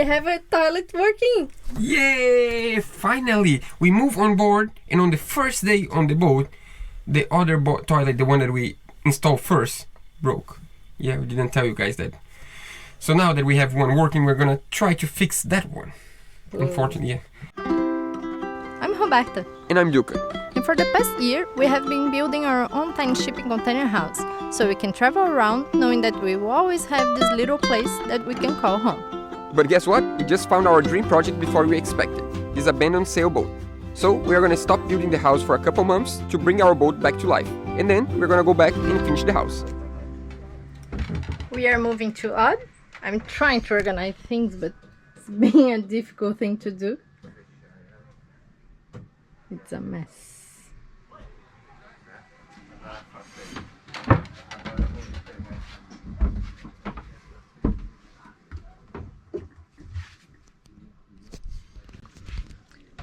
we have a toilet working. Yay! Finally! We move on board, and on the first day on the boat, the other toilet, the one that we installed first, broke. Yeah, we didn't tell you guys that. So now that we have one working, we're gonna try to fix that one. Unfortunately, yeah. I'm Roberta. And I'm Duca. And for the past year, we have been building our own tiny shipping container house, so we can travel around knowing that we will always have this little place that we can call home. But guess what? We just found our dream project before we expected. This abandoned sailboat. So we are gonna stop building the house for a couple months to bring our boat back to life. And then we're gonna go back and finish the house. We are moving to Odd. I'm trying to organize things, but it's being a difficult thing to do. It's a mess.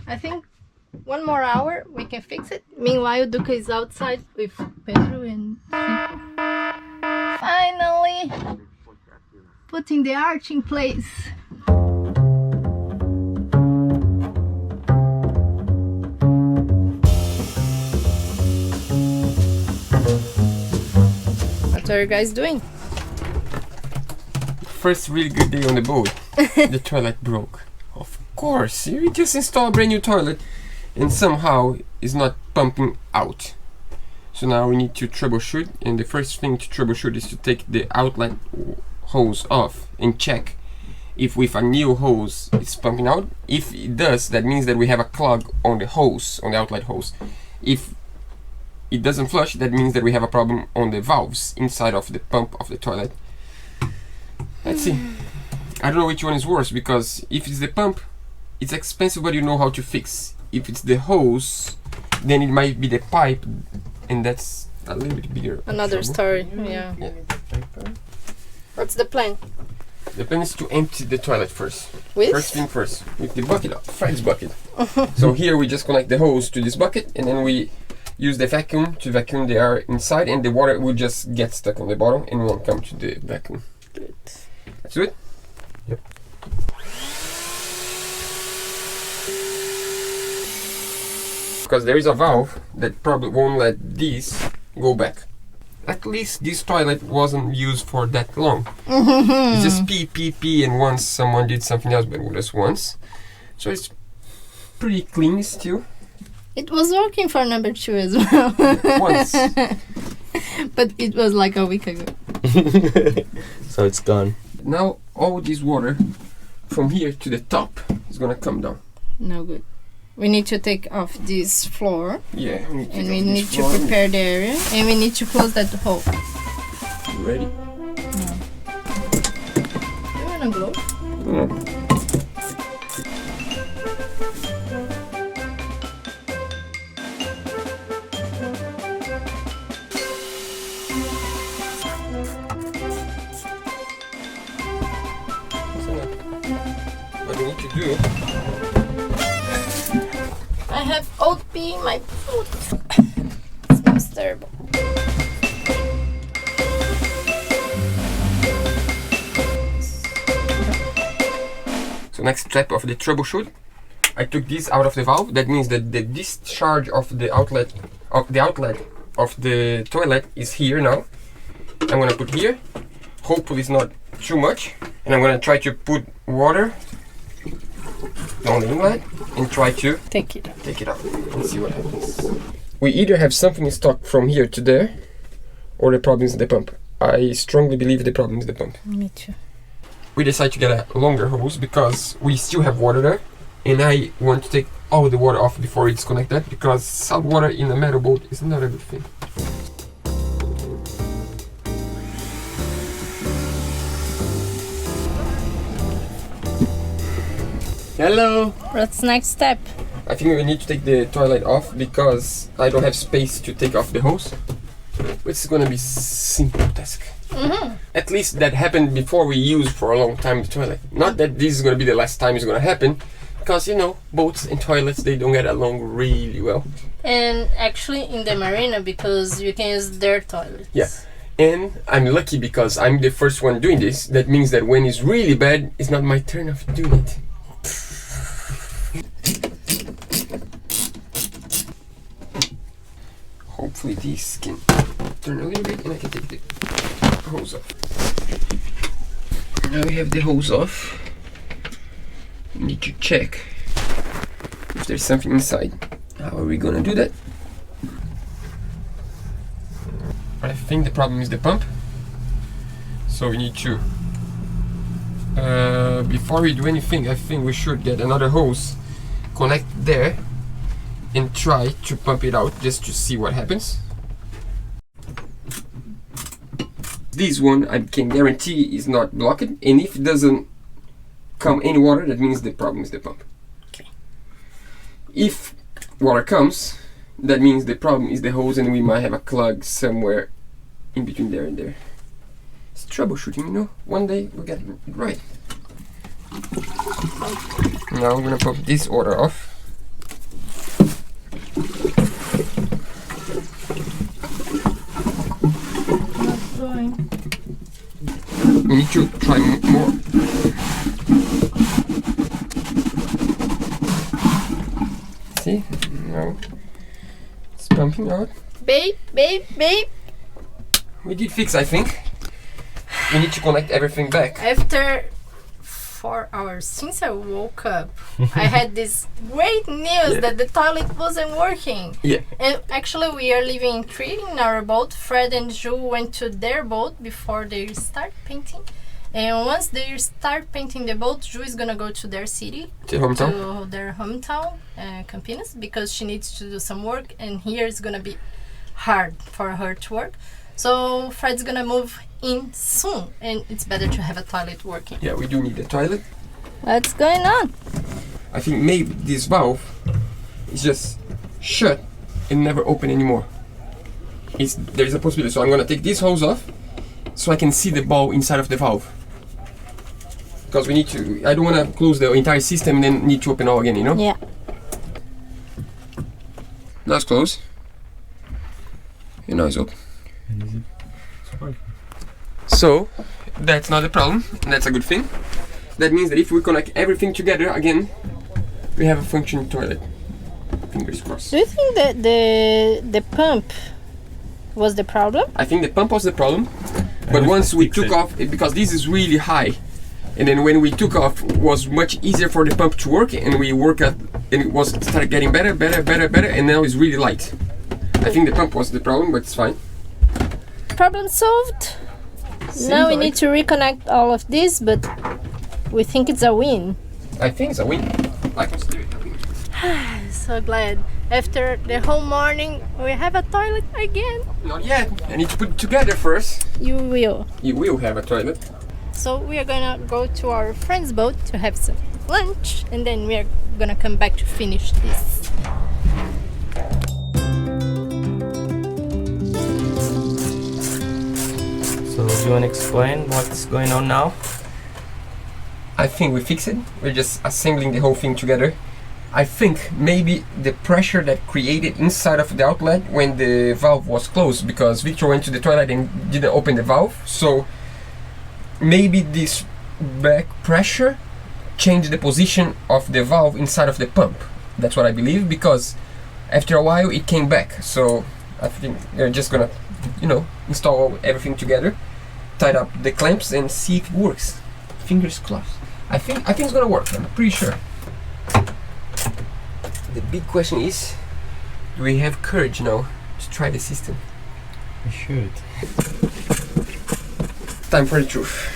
I think 1 more hour we can fix it. Meanwhile, Duca is outside with Pedro and finally putting the arch in place. What are you guys doing? First really good day on the boat. The toilet broke. Of course, we just installed a brand new toilet and somehow it's not pumping out. So now we need to troubleshoot, and the first thing to troubleshoot is to take the outlet hose off and check if with a new hose it's pumping out. If it does, that means that we have a clog on the hose, on the outlet hose. If it doesn't flush, that means that we have a problem on the valves inside of the pump of the toilet. Let's see. I don't know which one is worse, because if it's the pump, it's expensive, but you know how to fix. If it's the hose, then it might be the pipe, and that's a little bit bigger. Another story, yeah. What's the plan? The plan is to empty the toilet first. With? First thing first, with the bucket, Fred's bucket. So here we just connect the hose to this bucket, and then we use the vacuum to vacuum the air inside, and the water will just get stuck on the bottom and won't come to the vacuum. Good. That's it? Yep. Because there is a valve that probably won't let this go back. At least this toilet wasn't used for that long. It's just pee, and once someone did something else, but just once. So it's pretty clean still. It was working for number 2 as well. Once. But it was like a week ago. So it's gone. Now all this water from here to the top is gonna come down. No good. We need to take off this floor. Yeah. And we need to prepare the area. And we need to close that hole. You ready? No. You wanna glow? No. What we need to do, I have oat pea in my food. It smells terrible. so next step of the troubleshoot, I took this out of the valve. That means that the discharge of the outlet of the toilet is here now. I'm gonna put here. Hopefully it's not too much, and I'm gonna try to put water on the inlet and try to Take it. take it out and see what happens. We either have something stuck from here to there, or the problem is the pump. I strongly believe the problem is the pump. Me too. We decided to get a longer hose because we still have water there, and I want to take all the water off before it's connected, because salt water in a metal boat is not a good thing. Hello. What's next step? I think we need to take the toilet off because I don't have space to take off the hose. It's gonna be simple task. At least that happened before we used for a long time the toilet. Not that this is gonna be the last time it's gonna happen, because you know, boats and toilets, they don't get along really well. And actually in the marina, because you can use their toilets. Yeah. And I'm lucky because I'm the first one doing this. That means that when it's really bad, it's not my turn of doing it. Hopefully these can turn a little bit and I can take the hose off. Now we have the hose off. We need to check if there's something inside. How are we gonna do that? I think the problem is the pump. So we need to, before we do anything, I think we should get another hose, connect there, and try to pump it out just to see what happens. This one I can guarantee is not blocked, and if it doesn't come any water, that means the problem is the pump. Okay. If water comes, that means the problem is the hose and we might have a clog somewhere in between there and there. It's troubleshooting, you know? One day we'll get it right. Now I'm gonna pop this water off. Not going. We need to try more. See? Now it's pumping out. Babe. We did fix, I think. We need to connect everything back. After 4 hours since I woke up, I had this great news that the toilet wasn't working. Yeah. And actually, we are leaving 3 in our boat. Fred and Ju went to their boat before they start painting. And once they start painting the boat, Ju is gonna go to their city, To hometown? to their hometown, Campinas, because she needs to do some work. And here it's gonna be hard for her to work. So Fred's gonna move in soon, and it's better to have a toilet working. Yeah, we do need a toilet. What's going on? I think maybe this valve is just shut and never open anymore. There's a possibility. So I'm gonna take this hose off so I can see the ball inside of the valve. Because we need to, I don't wanna close the entire system and then need to open all again, you know? Yeah. Now it's closed. And now it's open. So that's not a problem, and that's a good thing. That means that if we connect everything together again, we have a functioning toilet. Fingers crossed. Do you think that the pump was the problem? I think the pump was the problem, but once we took off, because this is really high, and then when we took off, it was much easier for the pump to work, and we work at, and it was started getting better, and now it's really light. I think the pump was the problem, but it's fine. Problem solved. Now we need to reconnect all of this, but we think it's a win. I think it's a win. I consider it a win. So glad. After the whole morning, we have a toilet again. Not yet. I need to put it together first. You will. You will have a toilet. So we are gonna go to our friend's boat to have some lunch, and then we are gonna come back to finish this. So do you want to explain what's going on now? I think we fixed it. We're just assembling the whole thing together. I think maybe the pressure that created inside of the outlet when the valve was closed, because Victor went to the toilet and didn't open the valve. So maybe this back pressure changed the position of the valve inside of the pump. That's what I believe, because after a while it came back. So I think they're just gonna, install everything together, tight up the clamps and see if it works. Fingers crossed. I think it's gonna work. I'm pretty sure. The big question is, do we have courage now to try the system? We should. Time for the truth.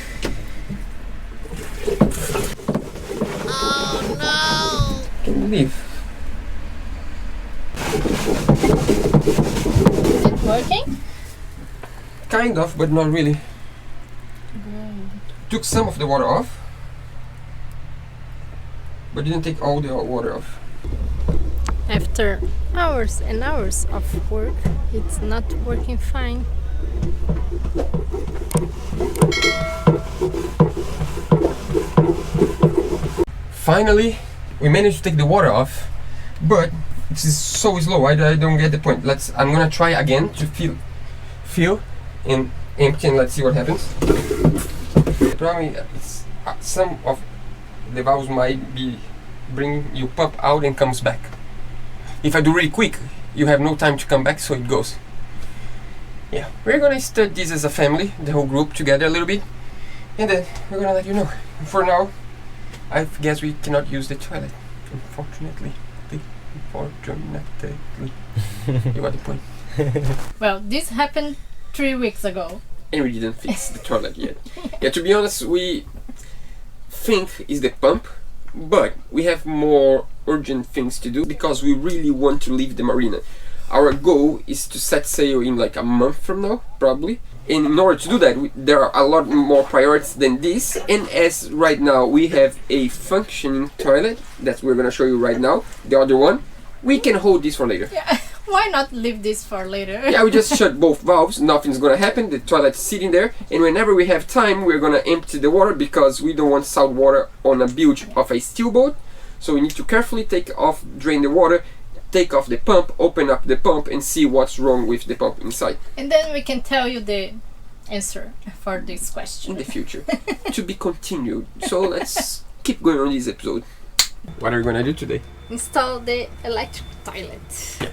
Oh no! Can you believe? Is it working? Kind of, but not really. Took some of the water off, but didn't take all the water off. After hours and hours of work, it's not working fine. Finally, we managed to take the water off, but this is so slow. I don't get the point. I'm gonna try again to feel and empty and let's see what happens. The problem is some of the valves might be you pump out and comes back. If I do really quick, you have no time to come back, so it goes. Yeah, we're gonna study this as a family, the whole group together a little bit, and then we're gonna let you know. For now, I guess we cannot use the toilet, unfortunately. You got the point. Well, this happened 3 weeks ago. And we didn't fix the toilet yet. Yeah, to be honest, we think is the pump, but we have more urgent things to do because we really want to leave the marina. Our goal is to set sail in like a month from now, probably. And in order to do that, there are a lot more priorities than this. And as right now we have a functioning toilet that we're gonna show you right now, the other one, we can hold this for later. Yeah, why not leave this for later? Yeah, we just shut both valves, nothing's gonna happen, the toilet's sitting there, and whenever we have time, we're gonna empty the water because we don't want salt water on a bilge of a steel boat. So we need to carefully drain the water, take off the pump, open up the pump, and see what's wrong with the pump inside. And then we can tell you the answer for this question. In the future. To be continued. So let's keep going on this episode. What are we gonna do today? Install the electric toilet. Yeah,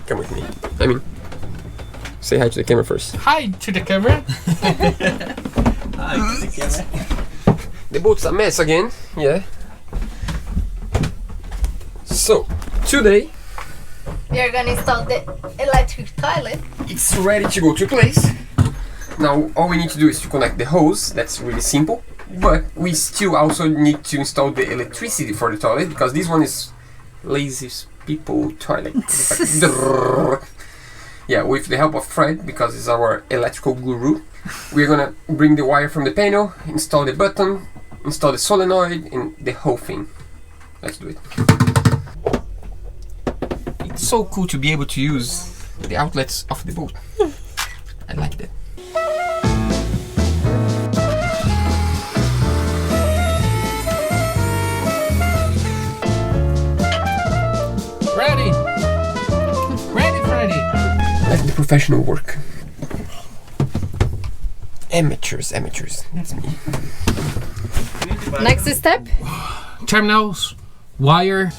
come with me. I mean, say hi to the camera first. Hi to the camera. Hi to the camera. The boat's a mess again, yeah. So, today we are gonna install the electric toilet. It's ready to go to place. Now, all we need to do is to connect the hose. That's really simple. But we still also need to install the electricity for the toilet because this one is lazy people toilet. Yeah, with the help of Fred, because he's our electrical guru, we're gonna bring the wire from the panel, install the button, install the solenoid, and the whole thing. Let's do it. It's so cool to be able to use the outlets of the boat. I like that. Ready, Freddy. Like the professional work. Amateurs. That's me. Next step. Terminals, wire.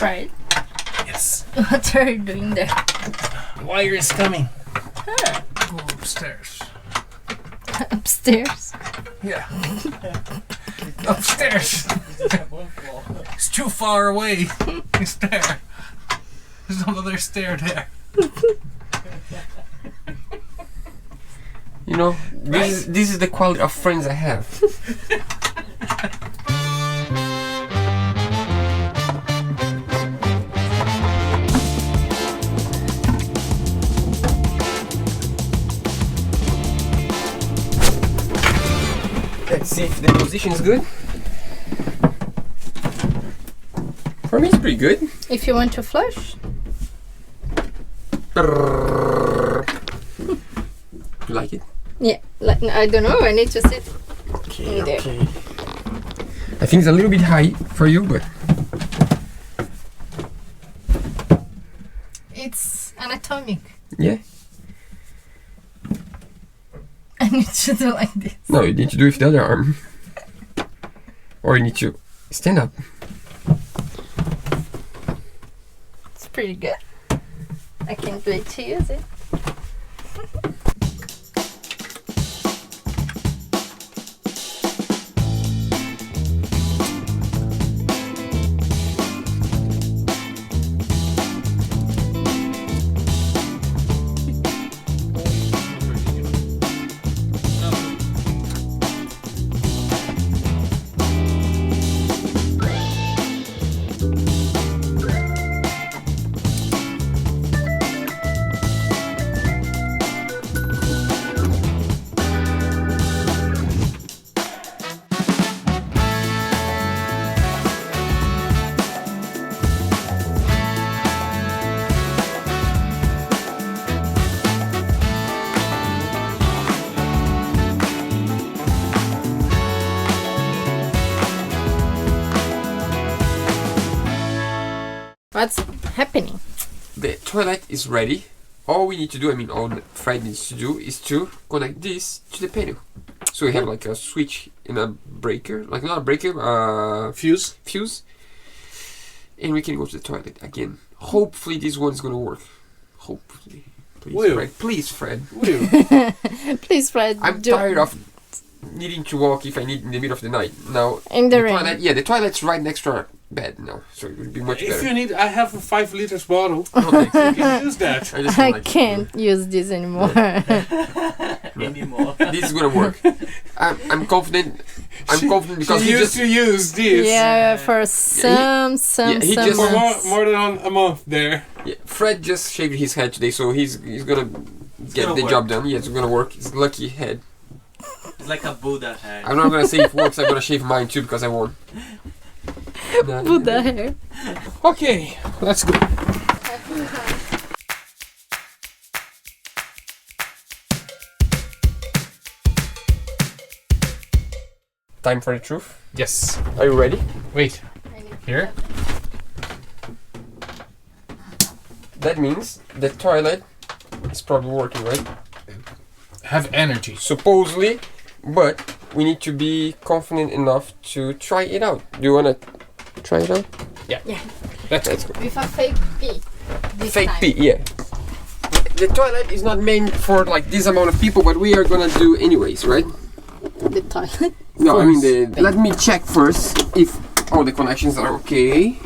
Right. Yes. What are you doing there? Wire is coming. Go upstairs. Upstairs? Yeah. Upstairs. It's too far away. It's there. There's another stair there. You know, this is the quality of friends I have. Let's see if the position is good. For me, it's pretty good. If you want to flush. You like it? Yeah, like, I don't know, I need to sit in there. Okay. I think it's a little bit high for you, but It's anatomic. yeah. I need to do like this. No, you need to do it with the other arm. Or you need to stand up. It's pretty good. I can't wait to use it. What's happening? The toilet is ready. All we need to do, I mean, all that Fred needs to do is to connect this to the panel. So we have like a switch in a breaker, like not a breaker, Fuse. And we can go to the toilet again. Hopefully this one's gonna work. Hopefully. Please, Will. Fred. Please, Fred. Please, Fred. I'm tired of needing to walk if I need in the middle of the night. Now, In the rain. toilet, yeah, the toilet's right next to our bed now, so it would be much If better. you need, I have a 5 liters bottle. No, thanks. You can use that. I just don't I like it. can't use this anymore. Anymore. This is gonna work. I'm confident. I'm confident because She he used just to use this Yeah, for some he just- for months. more than a month there. Fred just shaved his head today, so he's gonna get gonna the work. job done. Yeah, it's gonna work. It's lucky head. It's like a Buddha head. I'm not gonna say it works. I'm gonna shave mine too because I won. Buddha hair. Okay, let's go. Time for the truth. Yes. Are you ready? Wait. Here. That means the toilet is probably working, right? Have energy. Supposedly, but we need to be confident enough to try it out. Do you wanna try it out? Let's go. go. With a fake pee. This Fake time. pee, yeah. The toilet is not meant for like this amount of people, but we are gonna do anyways, right? The toilet. No, I mean let me check first if all the connections are okay.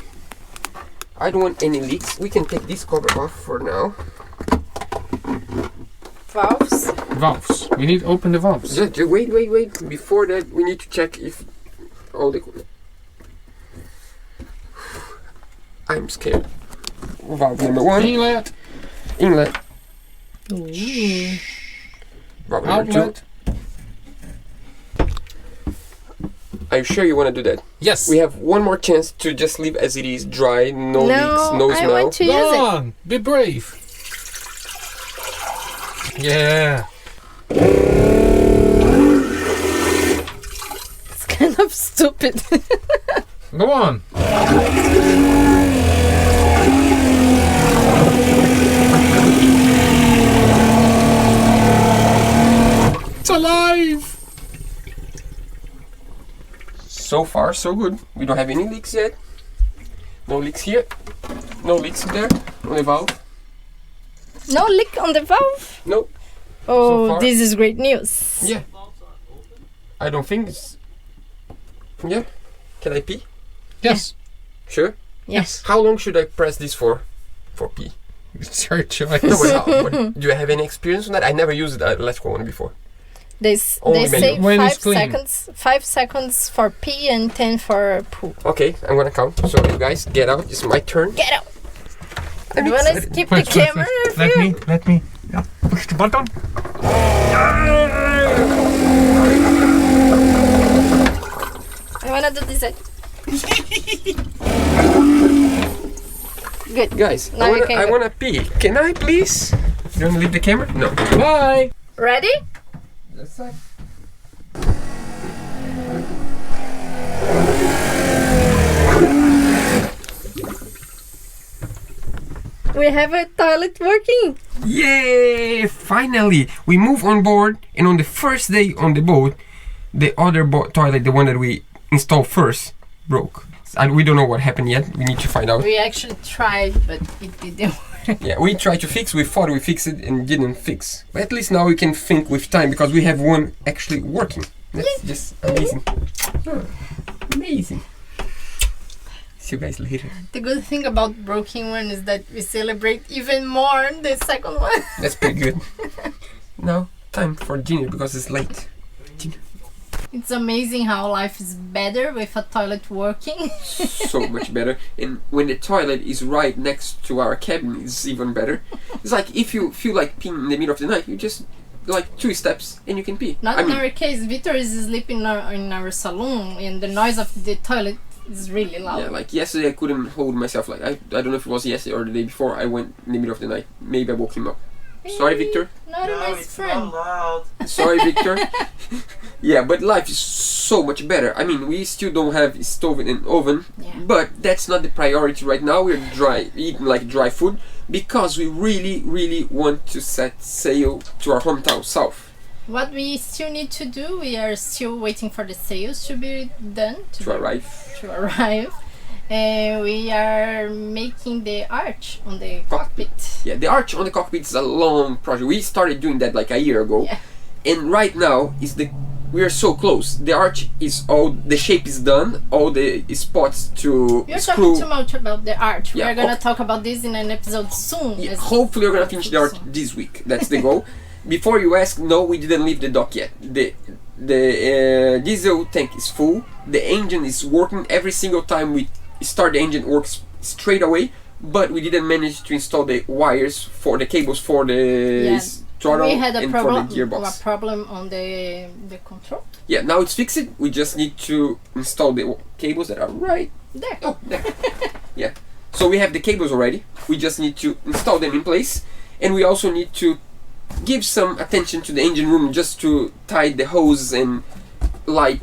I don't want any leaks. We can take this cover off for now. Valves. Valves. We need to open the valves. Just wait. Before that, we need to check if all the. I'm scared. Valve number 1. Inlet. Inlet. Ooh. Valve number 2. Outlet. Are you sure you want to do that? Yes. We have one more chance to just leave as it is, dry, no leaks, no I smell. want to use Go it. on. Be brave. Yeah. It's kind of stupid. Go on. It's alive. So far, so good. We don't have any leaks yet. No leaks here. No leaks there. On the valve. No leak on the valve? No. Oh, far. this is great news. Yeah. I don't think it's. Yeah. Can I pee? Yes. Sure. Yes. How long should I press this for? For pee. It's your choice. No, but do you have any experience on that? I never used the electrical one before. They Only say manual. When 5 it's clean. seconds. 5 seconds for pee and 10 for poo. Okay, I'm gonna count. So you guys get out. It's my turn. Get out. I'm You wanna excited. skip the camera? Let me. Yeah. Push the button. I wanna do this side. Good. Guys, Now you can I go. wanna pee. Can I please? You wanna leave the camera? No. Bye. Ready? That's fine. We have a toilet working. Yay! Finally, we move on board, and on the first day on the boat, the other toilet, the one that we installed first, broke. And we don't know what happened yet. We need to find out. We actually tried, but it didn't work. Yeah, we tried to fix. We thought we fixed it and didn't fix. But at least now we can think with time because we have one actually working. That's just amazing. Oh, amazing. See you guys later. The good thing about broken one is that we celebrate even more the second one. That's pretty good. Now, time for dinner because it's late. It's amazing how life is better with a toilet working. So much better. And when the toilet is right next to our cabin, it's even better. It's like if you feel like peeing in the middle of the night, you just like 2 steps and you can pee. Not I in mean, our case. Victor is sleeping in our saloon, and the noise of the toilet is really loud. yeah, like yesterday I couldn't hold myself. Like I don't know if it was yesterday or the day before. I went in the middle of the night. Maybe I woke him up. Sorry, Victor. Not a nice friend. loud. Sorry, Victor. Yeah, but life is so much better. I mean, we still don't have stove and oven, Yeah. but that's not the priority right now. We're eating like dry food because we really want to set sail to our hometown south. What we still need to do, we are still waiting for the sails to be done. To arrive. And we are making the arch on the cockpit. Yeah, the arch on the cockpit is a long project. We started doing that like a year ago. Yeah. And right now we are so close. The arch is the shape is done, all the spots to You're screw. talking too much about the arch. Yeah, We're gonna talk about this in an episode soon. Yeah, hopefully we're gonna finish the arch this week. That's the goal. Before you ask, no, we didn't leave the dock yet. The diesel tank is full. The engine is working. Every single time we start, the engine works straight away. But we didn't manage to install the wires for the cables for the throttle we had and for the gearbox. A problem on the control. Yeah, now it's fixed. We just need to install the cables that are right There. Oh, there. Yeah. So we have the cables already. We just need to install them in place, and we also need to give some attention to the engine room just to tie the hose and light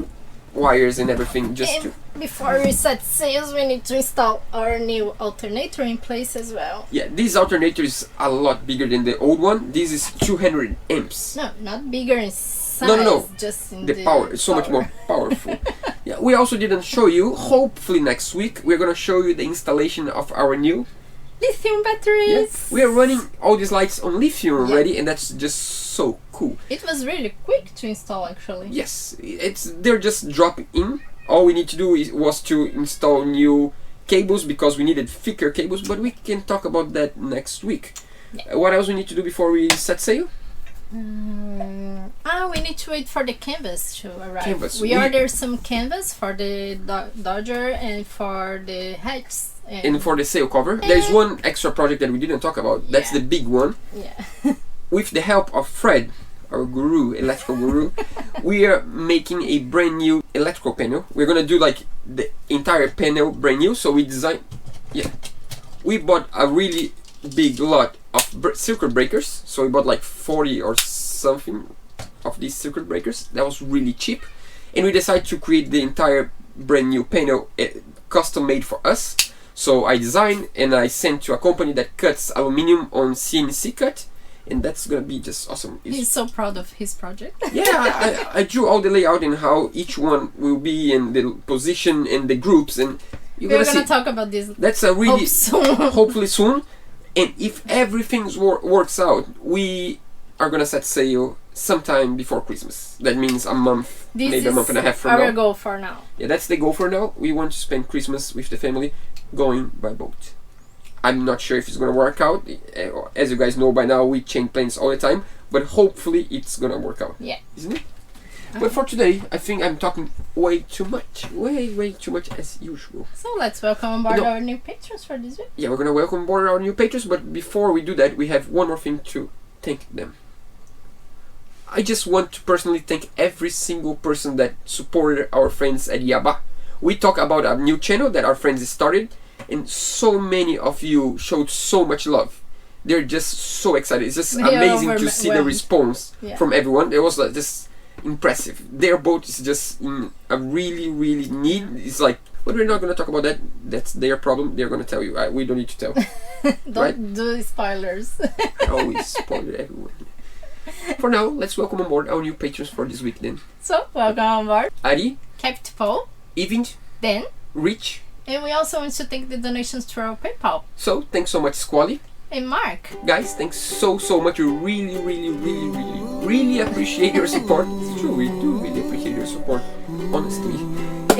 wires and everything. Just to Before we set sails, we need to install our new alternator in place as well. yeah, this alternator is a lot bigger than the old one. This is 200 amps. No, not bigger in size. No. Just in The power is so much more powerful. Yeah, we also didn't show you. Hopefully next week we're gonna show you the installation of our new lithium batteries. Yeah, we are running all these lights on lithium already, and that's just so cool. It was really quick to install, actually. Yes, they're just dropping in. All we need to do was to install new cables because we needed thicker cables, but we can talk about that next week. Yeah. What else we need to do before we set sail? We need to wait for the canvas to arrive. Canvas. We ordered some canvas for the Dodger and for the hatches. And for the sail cover, there's one extra project that we didn't talk about. That's the big one. Yeah. With the help of Fred, our guru, electrical guru, we are making a brand new electrical panel. We're gonna do like the entire panel brand new. So we designed, we bought a really big lot of circuit breakers. So we bought like 40 or something of these circuit breakers. That was really cheap, and we decided to create the entire brand new panel, custom made for us. So I designed and I sent to a company that cuts aluminium on CNC cut, and that's gonna be just awesome. He's so proud of his project. Yeah, I drew all the layout and how each one will be in the position and the groups, and you're We're gonna gonna see. talk about this. That's a really soon. hopefully soon. And if everything works out, we are gonna set sail sometime before Christmas. That means a month, maybe a month and a half from now. Our goal for now. Yeah, that's the goal for now. We want to spend Christmas with the family going by boat. I'm not sure if it's gonna work out. As you guys know by now, we change plans all the time, but hopefully it's gonna work out. Yeah. Isn't it? But for today, I think I'm talking way too much. Way too much as usual. So let's welcome on board our new patrons for this week. Yeah, we're gonna welcome aboard our new patrons, but before we do that, we have one more thing to thank them. I just want to personally thank every single person that supported our friends at Yaba. We talk about a new channel that our friends started, and so many of you showed so much love. They're just so excited. It's just amazing to see the response from everyone. It was like just impressive. Their boat is just in a really need. It's like, but we're not going to talk about that. That's their problem. They're going to tell you. We don't need to tell. Don't do spoilers. I always spoil everyone. For now, let's welcome on board our new patrons for this week then. So, welcome on board. Ari, Captain Paul, Event, Ben, Rich, and we also want to thank the donations to our PayPal. So, thanks so much, Squally. And Mark. Guys, thanks so much. We really appreciate your support. It's true, we do really appreciate your support, honestly.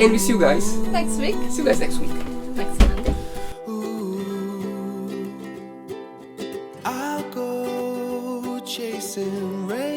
And we see you guys next week. See you guys next week. Next Monday. I'll go chasing rain.